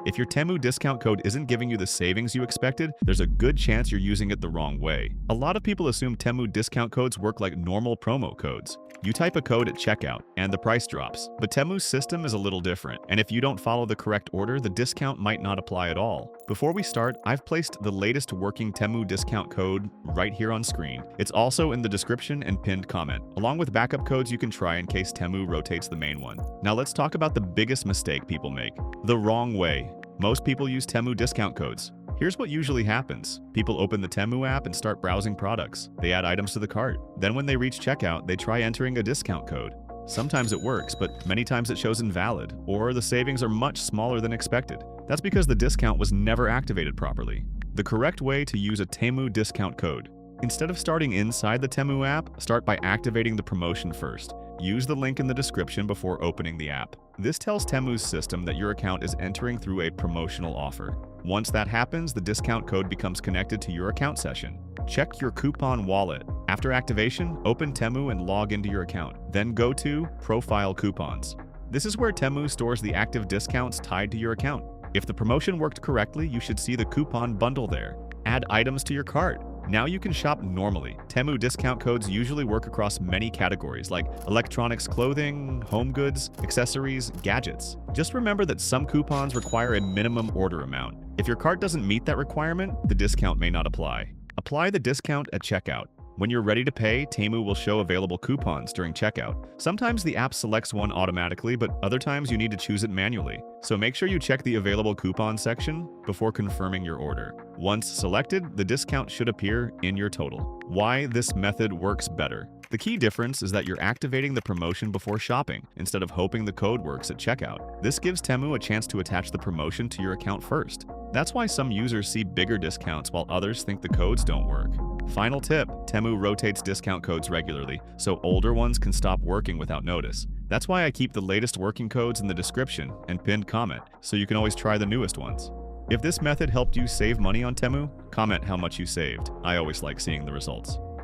If your Temu discount code isn't giving you the savings you expected, there's a good chance you're using it the wrong way. A lot of people assume Temu discount codes work like normal promo codes. You type a code at checkout, and the price drops. But Temu's system is a little different, and if you don't follow the correct order, the discount might not apply at all. Before we start, I've placed the latest working Temu discount code right here on screen. It's also in the description and pinned comment, along with backup codes you can try in case Temu rotates the main one. Now let's talk about the biggest mistake people make: the wrong way. Most people use Temu discount codes. Here's what usually happens. People open the Temu app and start browsing products. They add items to the cart. Then when they reach checkout, they try entering a discount code. Sometimes it works, but many times it shows invalid, or the savings are much smaller than expected. That's because the discount was never activated properly. The correct way to use a Temu discount code: instead of starting inside the Temu app, start by activating the promotion first. Use the link in the description before opening the app. This tells Temu's system that your account is entering through a promotional offer. Once that happens, the discount code becomes connected to your account session. Check your coupon wallet. After activation, open Temu and log into your account. Then go to Profile Coupons. This is where Temu stores the active discounts tied to your account. If the promotion worked correctly, you should see the coupon bundle there. Add items to your cart. Now you can shop normally. Temu discount codes usually work across many categories like electronics, clothing, home goods, accessories, gadgets. Just remember that some coupons require a minimum order amount. If your cart doesn't meet that requirement, the discount may not apply. Apply the discount at checkout. When you're ready to pay, Temu will show available coupons during checkout. Sometimes the app selects one automatically, but other times you need to choose it manually. So make sure you check the available coupon section before confirming your order. Once selected, the discount should appear in your total. Why this method works better. The key difference is that you're activating the promotion before shopping, instead of hoping the code works at checkout. This gives Temu a chance to attach the promotion to your account first. That's why some users see bigger discounts while others think the codes don't work. Final tip: Temu rotates discount codes regularly, so older ones can stop working without notice. That's why I keep the latest working codes in the description and pinned comment, so you can always try the newest ones. If this method helped you save money on Temu, comment how much you saved. I always like seeing the results.